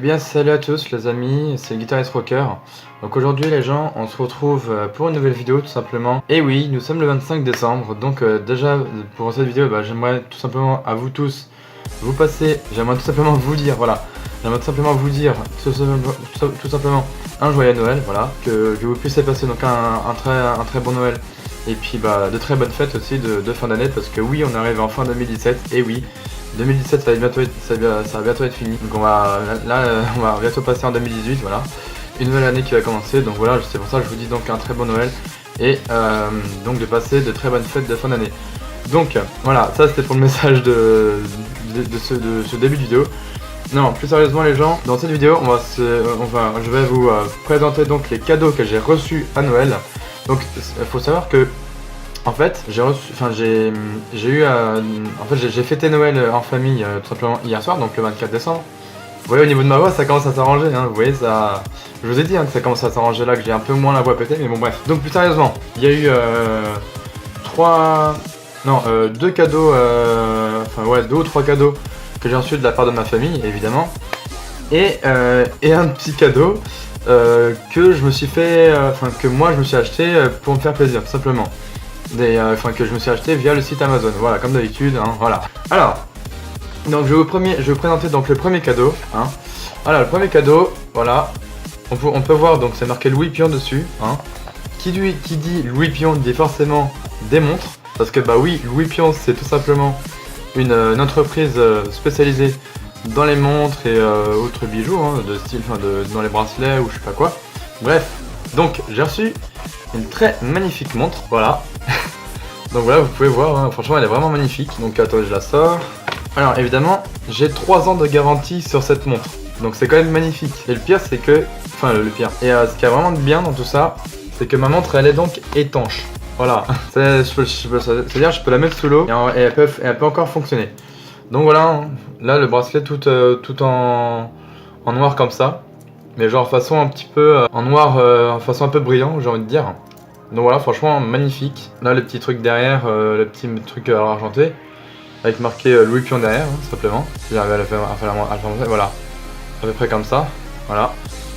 bien salut à tous les amis, c'est Guitarist Rocker. Donc aujourd'hui les gens, on se retrouve pour une nouvelle vidéo tout simplement. Et oui, nous sommes le 25 décembre, donc déjà pour cette vidéo, j'aimerais tout simplement à vous tous vous passer, j'aimerais tout simplement vous dire, voilà, j'aimerais tout simplement vous dire tout simplement un joyeux Noël, voilà, que vous puissiez passer donc un très bon Noël. Et puis de très bonnes fêtes aussi de fin d'année, parce que oui, on arrive en fin 2017, et oui, 2017 ça va bientôt être fini, donc on va bientôt passer en 2018, voilà, une nouvelle année qui va commencer, donc voilà, c'est pour ça que je vous dis donc un très bon Noël, et donc de passer de très bonnes fêtes de fin d'année. Donc voilà, ça c'était pour le message de ce début de vidéo. Non, plus sérieusement les gens, dans cette vidéo, je vais vous présenter donc les cadeaux que j'ai reçus à Noël. Donc il faut savoir que en fait j'ai fêté Noël en famille tout simplement hier soir, donc le 24 décembre. Vous voyez, au niveau de ma voix ça commence à s'arranger, hein, vous voyez ça. Je vous ai dit que ça commence à s'arranger là, que j'ai un peu moins la voix pétée, mais bon bref. Donc plus sérieusement, il y a eu deux cadeaux, deux ou trois cadeaux que j'ai reçus de la part de ma famille évidemment. Et un petit cadeau que je me suis fait, que moi je me suis acheté pour me faire plaisir, tout simplement. Que je me suis acheté via le site Amazon, voilà, comme d'habitude, hein, voilà. Alors, donc je vais vous présenter donc le premier cadeau, hein. Voilà, le premier cadeau, voilà. On peut voir, donc c'est marqué Louis Pion dessus, hein. Qui dit Louis Pion dit forcément des montres, parce que oui, Louis Pion c'est tout simplement une entreprise spécialisée dans les montres et autres bijoux, hein, de style, dans les bracelets ou je sais pas quoi. Bref, donc j'ai reçu une très magnifique montre, voilà. Donc voilà, vous pouvez voir, hein, franchement elle est vraiment magnifique. Donc attends, je la sors. Alors évidemment, j'ai 3 ans de garantie sur cette montre, donc c'est quand même magnifique. Et le pire c'est que, le pire, et ce qui est vraiment bien dans tout ça, c'est que ma montre elle est donc étanche. Voilà, c'est-à-dire je peux la mettre sous l'eau et elle peut encore fonctionner. Donc voilà, hein, là le bracelet tout en noir comme ça, mais genre façon un petit peu en noir, façon un peu brillant, j'ai envie de dire. Donc voilà, franchement magnifique. Là le petit truc derrière, le petit truc argenté, avec marqué Louis Pion derrière, hein, tout simplement. J'arrive à le faire, voilà, à peu près comme ça, voilà.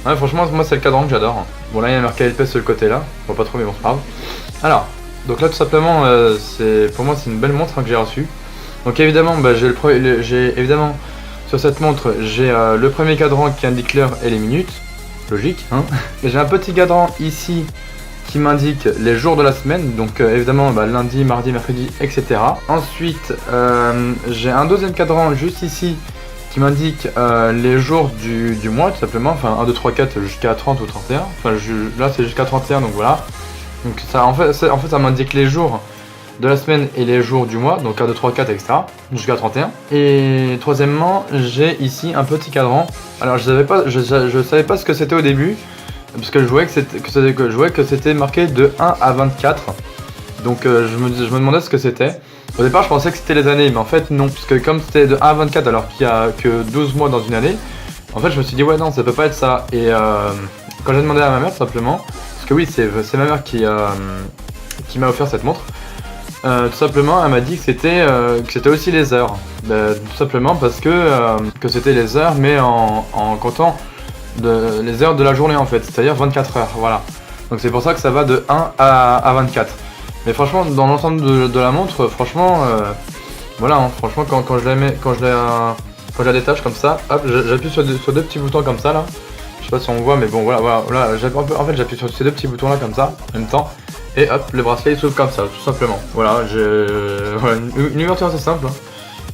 Ouais, franchement moi c'est le cadran que j'adore. Bon là il y a marqué LP sur le côté là, bon pas trop mais bon c'est pas grave. Alors, donc là tout simplement, pour moi c'est une belle montre, hein, que j'ai reçue. Donc évidemment, j'ai évidemment sur cette montre, j'ai le premier cadran qui indique l'heure et les minutes, logique, hein. Et j'ai un petit cadran ici qui m'indique les jours de la semaine, donc évidemment lundi, mardi, mercredi, etc. Ensuite, j'ai un deuxième cadran juste ici qui m'indique les jours du mois, tout simplement, 1, 2, 3, 4 jusqu'à 30 ou 31. Là c'est jusqu'à 31, donc voilà. Donc ça, en fait ça m'indique les jours de la semaine et les jours du mois, donc 1, 2, 3, 4, etc. jusqu'à 31. Et troisièmement, j'ai ici un petit cadran. Alors je savais pas ce que c'était au début, parce que je voyais que c'était marqué de 1 à 24. Donc je me demandais ce que c'était. Au départ je pensais que c'était les années, mais en fait non, parce que comme c'était de 1 à 24 alors qu'il y a que 12 mois dans une année, en fait je me suis dit ouais non, ça peut pas être ça. Et quand j'ai demandé à ma mère simplement, parce que oui c'est ma mère qui m'a offert cette montre, tout simplement elle m'a dit que c'était aussi les heures, tout simplement parce que c'était les heures mais en comptant les heures de la journée en fait, c'est-à-dire 24 heures, voilà. Donc c'est pour ça que ça va de 1 à 24. Mais franchement dans l'ensemble de la montre, franchement voilà, hein, franchement quand je la détache comme ça, hop, j'appuie sur deux petits boutons comme ça là. Je sais pas si on voit mais bon voilà, j'appuie sur ces deux petits boutons là comme ça en même temps. Et hop, le bracelet il s'ouvre comme ça, tout simplement. Voilà, une ouverture assez simple, hein.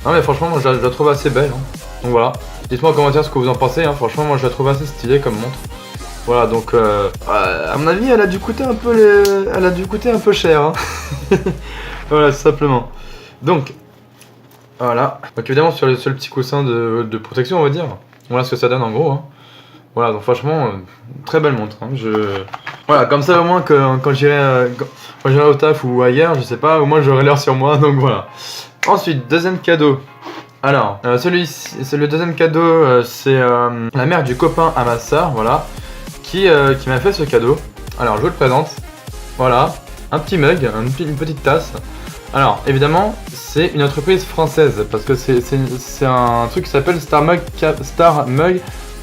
Non mais franchement, moi je la trouve assez belle, hein. Donc voilà, dites-moi en commentaire ce que vous en pensez, hein. Franchement, moi je la trouve assez stylée comme montre. Voilà, donc à mon avis, elle a dû coûter un peu cher, hein. Voilà, tout simplement. Donc, voilà. Donc évidemment, sur le petit coussin de protection, on va dire. Voilà ce que ça donne en gros, hein. Voilà, donc franchement, très belle montre, hein. Voilà, comme ça au moins que quand j'irai au taf ou ailleurs, je sais pas, au moins j'aurai l'heure sur moi, donc voilà. Ensuite, deuxième cadeau. Alors, le deuxième cadeau, c'est la mère du copain à ma soeur, voilà, qui m'a fait ce cadeau. Alors, je vous le présente. Voilà, un petit mug, une petite tasse. Alors, évidemment, c'est une entreprise française, parce que c'est un truc qui s'appelle Star Mug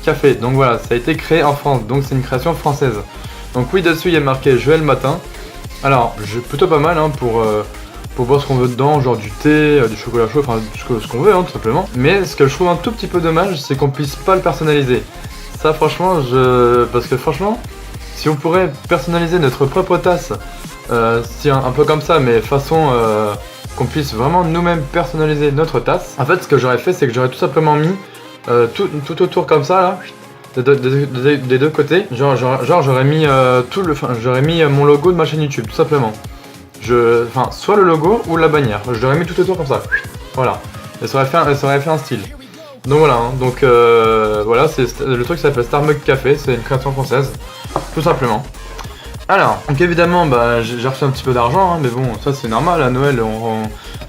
Café. Donc voilà, ça a été créé en France, donc c'est une création française. Donc oui, dessus il y a marqué Joël Matin. Alors, plutôt pas mal hein, pour boire ce qu'on veut dedans, genre du thé, du chocolat chaud, enfin ce qu'on veut hein, tout simplement. Mais ce que je trouve un tout petit peu dommage, c'est qu'on puisse pas le personnaliser. Ça franchement, parce que franchement, si on pourrait personnaliser notre propre tasse, si un peu comme ça, mais façon qu'on puisse vraiment nous-mêmes personnaliser notre tasse. En fait, ce que j'aurais fait, c'est que j'aurais tout simplement mis tout autour comme ça là, des deux côtés. Genre j'aurais mis j'aurais mis mon logo de ma chaîne YouTube, tout simplement. Soit le logo ou la bannière. Je l'aurais mis tout autour comme ça. Voilà. Et ça aurait fait un style. Donc voilà. Hein. Donc voilà, c'est le truc qui s'appelle Star Mug Café. C'est une création française, tout simplement. Alors, donc évidemment, j'ai reçu un petit peu d'argent, hein, mais bon, ça c'est normal. À Noël,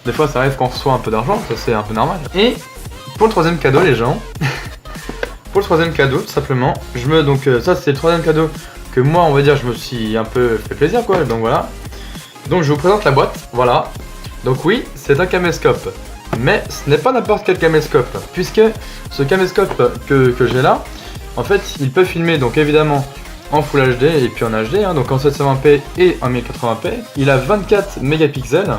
des fois, ça arrive qu'on reçoit un peu d'argent. Ça c'est un peu normal. Et pour le troisième cadeau, les gens. Pour le troisième cadeau, tout simplement, ça c'est le troisième cadeau que moi, on va dire, je me suis un peu fait plaisir, quoi. Donc voilà. Donc je vous présente la boîte, voilà. Donc oui, c'est un caméscope. Mais ce n'est pas n'importe quel caméscope. Puisque ce caméscope que j'ai là, en fait, il peut filmer, donc évidemment, en Full HD et puis en HD, hein, donc en 720p et en 1080p. Il a 24 mégapixels.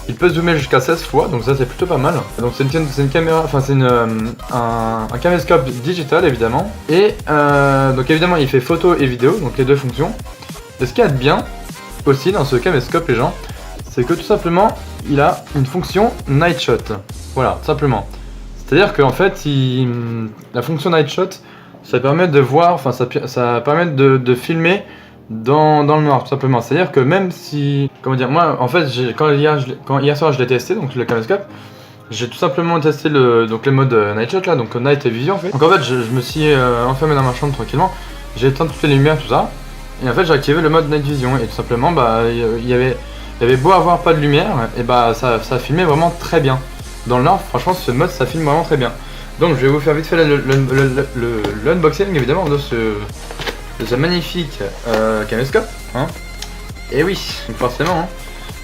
Il peut zoomer jusqu'à 16 fois, donc ça c'est plutôt pas mal. Donc c'est une caméra, enfin c'est un caméscope digital évidemment. Et donc évidemment il fait photo et vidéo, donc les deux fonctions. Et ce qu'il y a de bien aussi dans ce caméscope les gens, c'est que tout simplement il a une fonction night shot. Voilà, tout simplement. C'est-à-dire qu'en fait la fonction night shot, ça permet de voir, enfin ça permet de filmer dans le noir tout simplement. C'est à dire que même si, comment dire, moi en fait hier soir je l'ai testé, donc le caméscope, j'ai tout simplement testé les modes night shot là, donc night et vision en fait. Donc en fait je me suis enfermé dans ma chambre tranquillement, j'ai éteint toutes les lumières tout ça, et en fait j'ai activé le mode night vision et tout simplement il y avait beau avoir pas de lumière, et ça filmait vraiment très bien. Dans le noir franchement ce mode ça filme vraiment très bien. Donc je vais vous faire vite fait l'unboxing évidemment de ce magnifique caméscope, hein. Et oui, forcément, hein.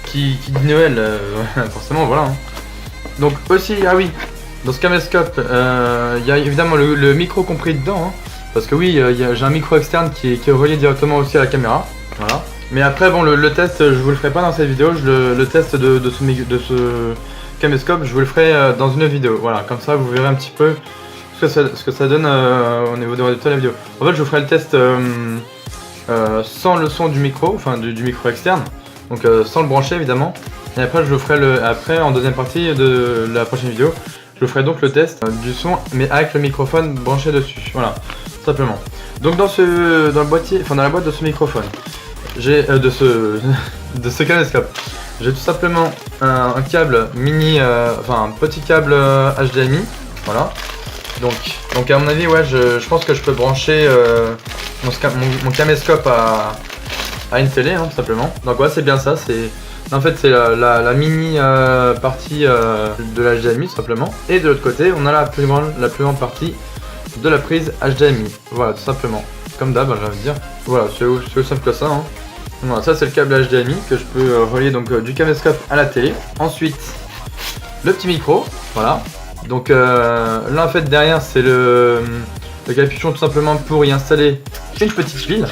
Qui dit Noël, forcément, voilà. Hein. Donc aussi, ah oui, dans ce caméscope, il y a évidemment le micro compris dedans, hein, parce que oui, j'ai un micro externe qui est relié directement aussi à la caméra, voilà. Mais après, bon, le test, je vous le ferai pas dans cette vidéo, le test de ce caméscope, je vous le ferai dans une vidéo, voilà. Comme ça, vous verrez un petit peu ce que ça donne au niveau de la vidéo. En fait je vous ferai le test sans le son du micro, enfin du micro externe, donc sans le brancher évidemment. Et après je vous ferai en deuxième partie de la prochaine vidéo, je vous ferai donc le test du son mais avec le microphone branché dessus. Voilà, tout simplement. Donc dans le boîtier, enfin dans la boîte de ce microphone, j'ai de ce caméscope, j'ai tout simplement un câble mini, un petit câble HDMI, voilà. Donc à mon avis, ouais, je pense que je peux brancher mon caméscope à une télé, hein, tout simplement. Donc ouais, c'est bien ça. En fait, c'est la mini partie de l'HDMI, tout simplement. Et de l'autre côté, on a la plus grande partie de la prise HDMI. Voilà, tout simplement. Comme d'hab, j'ai envie de dire. Voilà, c'est aussi simple que ça. Hein. Voilà, ça c'est le câble HDMI que je peux relier donc du caméscope à la télé. Ensuite, le petit micro, voilà. Donc là en fait derrière c'est le capuchon tout simplement pour y installer une petite pile.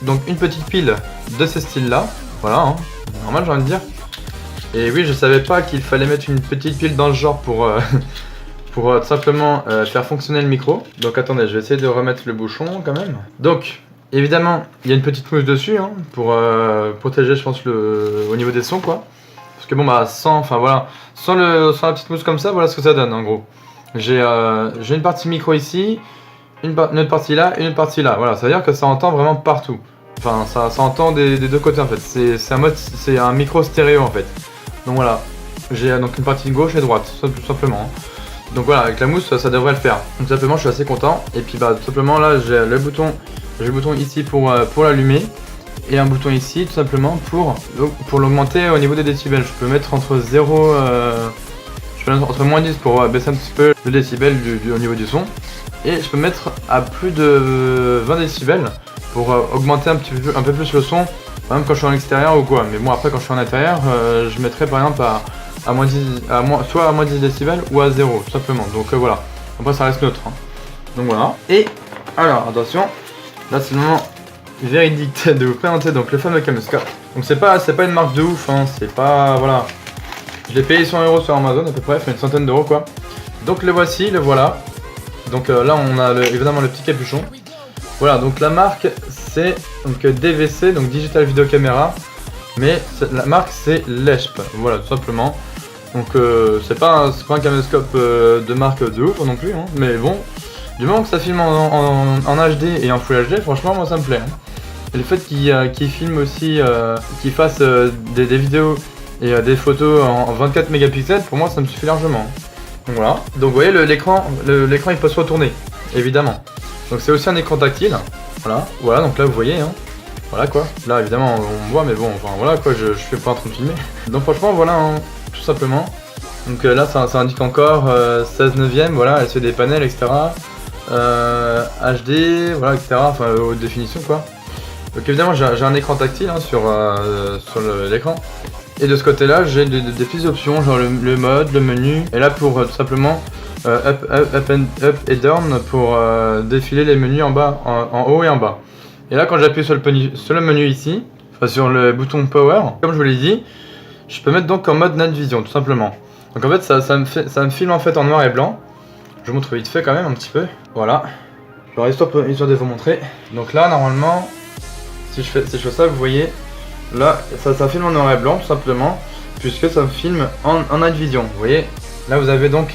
Donc une petite pile de ce style là, voilà, hein, normal j'ai envie de dire. Et oui je savais pas qu'il fallait mettre une petite pile dans le genre pour tout simplement faire fonctionner le micro. Donc attendez, je vais essayer de remettre le bouchon quand même. Donc évidemment il y a une petite mousse dessus hein, pour protéger je pense au niveau des sons quoi. Parce que bon sans la petite mousse comme ça, voilà ce que ça donne en gros. J'ai une partie micro ici, une autre partie là et une partie là. Voilà, ça veut dire que ça entend vraiment partout. Enfin ça entend des deux côtés en fait. C'est un micro stéréo en fait. Donc voilà, j'ai donc une partie gauche et droite, tout simplement. Donc voilà, avec la mousse ça devrait le faire. Donc simplement je suis assez content. Et puis tout simplement là j'ai le bouton ici pour l'allumer. Et un bouton ici tout simplement pour l'augmenter au niveau des décibels. Je peux mettre entre 0, je peux mettre entre moins 10 pour baisser un petit peu le décibel au niveau du son. Et je peux mettre à plus de 20 décibels pour augmenter un peu plus le son, même quand je suis en extérieur ou quoi. Mais bon après quand je suis en intérieur, je mettrai par exemple soit à moins 10 décibels ou à 0 tout simplement. Donc voilà, après ça reste neutre. Hein. Donc voilà. Et alors attention, là c'est le moment véridique de vous présenter donc le fameux caméscope. Donc c'est pas une marque de ouf, hein, c'est pas, voilà. Je l'ai payé 100 € sur Amazon à peu près, fait une centaine d'euros quoi. Donc le voici, le voilà. Donc là on a évidemment le petit capuchon. Voilà, donc la marque c'est donc DVC, donc Digital Video Camera. Mais la marque c'est Lesp, voilà tout simplement. Donc c'est pas un caméscope de marque de ouf non plus, hein, mais bon, du moment que ça filme en HD et en Full HD, franchement moi ça me plaît. Hein. Et le fait qu'il filme aussi, qu'il fasse des vidéos et des photos en 24 mégapixels, pour moi ça me suffit largement. Donc voilà, donc vous voyez l'écran il peut se retourner, évidemment. Donc c'est aussi un écran tactile, voilà donc là vous voyez, hein. Voilà quoi, là évidemment on voit mais bon, enfin voilà quoi, je suis pas en train de filmer. Donc franchement voilà, hein, tout simplement. Donc là ça indique encore 16 neuvième, voilà, elle se fait des panels etc. HD, voilà etc. Enfin haute définition quoi. Donc évidemment j'ai un écran tactile hein, sur l'écran. Et de ce côté là j'ai des petites options genre le mode, le menu. Et là pour tout simplement up et down pour défiler les menus en bas, en haut et en bas. Et là quand j'appuie sur le menu ici, enfin sur le bouton power, comme je vous l'ai dit, je peux mettre donc en mode night vision tout simplement. Donc en fait ça me filme en fait en noir et blanc. Je vous montre vite fait quand même un petit peu. Voilà. Alors histoire de vous montrer. Donc là normalement, si je fais ça, vous voyez, là ça filme en noir et blanc tout simplement, puisque ça me filme en night vision. Vous voyez, là vous avez donc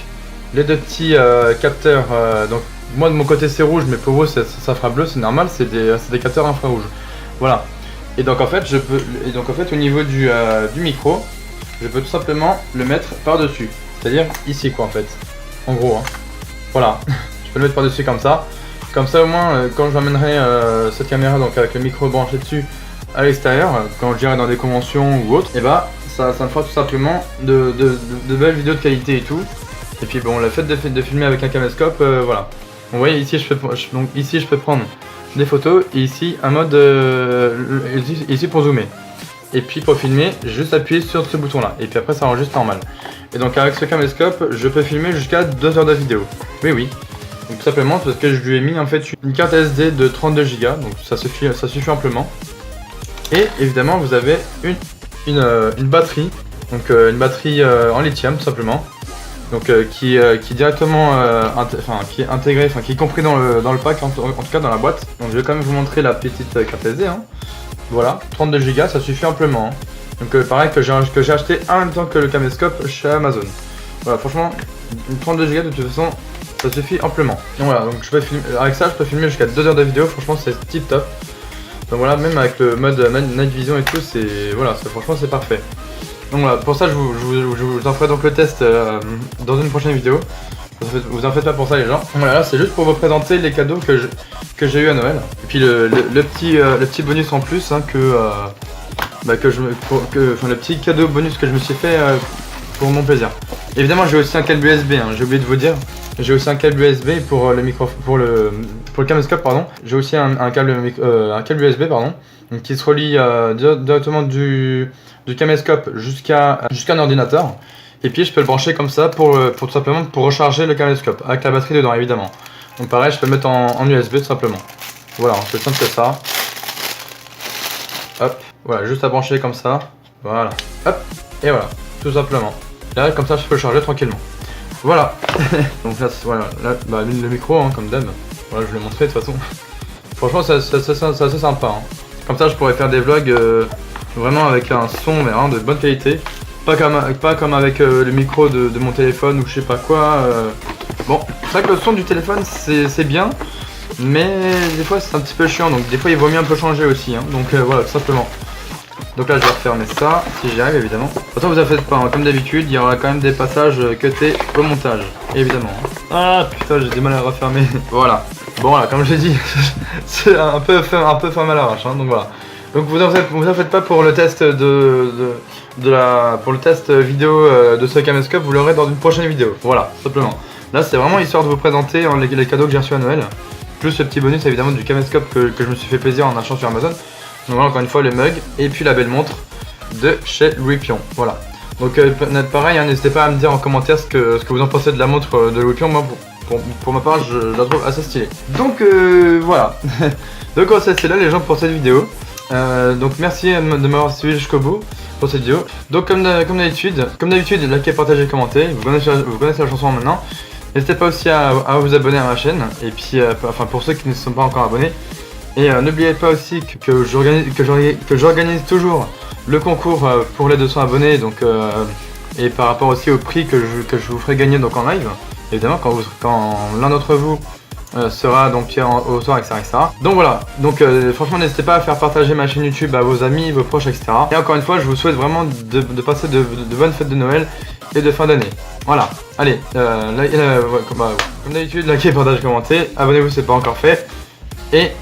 les deux petits capteurs. Donc moi de mon côté c'est rouge, mais pour vous ça fera bleu, c'est normal, c'est des capteurs infrarouges. Voilà. Et donc en fait au niveau du micro, je peux tout simplement le mettre par dessus, c'est-à-dire ici quoi en fait. En gros, hein. Voilà. Je peux le mettre par dessus comme ça. Comme ça au moins quand j'emmènerai cette caméra donc avec le micro branché dessus à l'extérieur, quand j'irai dans des conventions ou autre, et bah ça me fera tout simplement de belles vidéos de qualité et tout. Et puis bon, le fait de filmer avec un caméscope, voilà. Vous voyez ici je peux prendre des photos et ici un mode ici pour zoomer. Et puis pour filmer, juste appuyer sur ce bouton là. Et puis après ça enregistre normal. Et donc avec ce caméscope, je peux filmer jusqu'à 2 heures de vidéo. Oui. Donc tout simplement parce que je lui ai mis en fait une carte SD de 32 Go. Donc ça suffit amplement. Et évidemment vous avez une batterie. Donc une batterie en lithium tout simplement. Donc qui est directement qui est intégré, enfin qui est compris dans le pack, en tout cas dans la boîte. Donc je vais quand même vous montrer la petite carte SD. Hein. Voilà, 32 Go, ça suffit amplement. Hein. Donc pareil que j'ai acheté en même temps que le caméscope chez Amazon. Voilà, franchement, 32 Go de toute façon, ça suffit amplement. Donc voilà, donc je peux filmer, avec ça je peux filmer jusqu'à 2 heures de vidéo, franchement c'est tip top. Donc voilà, même avec le mode night vision et tout, franchement c'est parfait. Donc voilà, pour ça je vous en ferai donc le test dans une prochaine vidéo. Vous en faites pas pour ça les gens. Voilà, là c'est juste pour vous présenter les cadeaux que j'ai eu à Noël. Et puis le petit bonus en plus hein, le petit cadeau bonus que je me suis fait pour mon plaisir. Évidemment j'ai aussi un câble USB, hein, j'ai oublié de vous dire. J'ai aussi un câble USB pour le caméscope pardon. J'ai aussi un câble USB pardon, donc qui se relie directement du caméscope jusqu'à un ordinateur. Et puis je peux le brancher comme ça pour tout simplement pour recharger le caméscope avec la batterie dedans évidemment. Donc pareil je peux le mettre en USB tout simplement. Voilà, c'est simple que ça. Hop, voilà, juste à brancher comme ça. Voilà, hop, et voilà, tout simplement. Là comme ça je peux le charger tranquillement. Voilà. Donc là, voilà, là le micro hein, comme d'hab. Voilà, je vous l'ai montré de toute façon. Franchement c'est assez sympa. Hein. Comme ça je pourrais faire des vlogs vraiment avec un son mais vraiment de bonne qualité. Pas comme avec le micro de mon téléphone ou je sais pas quoi. Bon, c'est vrai que le son du téléphone c'est bien, mais des fois c'est un petit peu chiant, donc des fois il vaut mieux un peu changer aussi. Hein. Donc voilà, tout simplement. Donc là je vais refermer ça, si j'y arrive évidemment. Pourtant vous en faites pas, hein. Comme d'habitude, il y aura quand même des passages cutés au montage, évidemment. Hein. Ah putain, j'ai du mal à refermer. Voilà. Bon voilà, comme j'ai dit, c'est un peu fermé à l'arrache, hein. Donc voilà. Donc vous en faites pas pour le test pour le test vidéo de ce caméscope, vous l'aurez dans une prochaine vidéo. Voilà, simplement. Là c'est vraiment histoire de vous présenter les cadeaux que j'ai reçus à Noël. Plus ce petit bonus évidemment du caméscope que je me suis fait plaisir en achetant sur Amazon. Donc voilà, encore une fois le mug et puis la belle montre de chez Louis Pion. Voilà. Donc pareil, hein, n'hésitez pas à me dire en commentaire ce que vous en pensez de la montre de Louis Pion. Moi pour ma part, je la trouve assez stylée. Donc voilà. Donc c'est là les gens pour cette vidéo. Donc merci de m'avoir suivi jusqu'au bout pour cette vidéo. Donc comme d'habitude, likez, partagez, commentez. Vous connaissez la chanson maintenant. N'hésitez pas aussi à vous abonner à ma chaîne. Et puis enfin pour ceux qui ne sont pas encore abonnés. Et n'oubliez pas aussi que j'organise toujours le concours pour les 200 abonnés. Donc et par rapport aussi au prix que je vous ferai gagner donc en live. Évidemment quand l'un d'entre vous sera donc au soir, etc., etc. Donc voilà, donc franchement n'hésitez pas à faire partager ma chaîne YouTube à vos amis, vos proches, etc. Et encore une fois, je vous souhaite vraiment de passer de bonnes fêtes de Noël et de fin d'année. Voilà, allez, comme d'habitude, likez, partagez, commentez, abonnez-vous si ce n'est pas encore fait. Et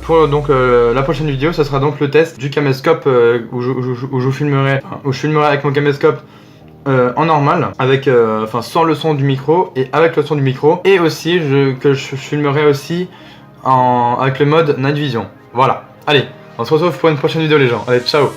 pour donc la prochaine vidéo, ce sera donc le test du caméscope où je filmerai avec mon caméscope en normal, avec enfin sans le son du micro et avec le son du micro, et aussi je filmerai aussi avec le mode Night Vision. Voilà, allez, on se retrouve pour une prochaine vidéo les gens, allez ciao.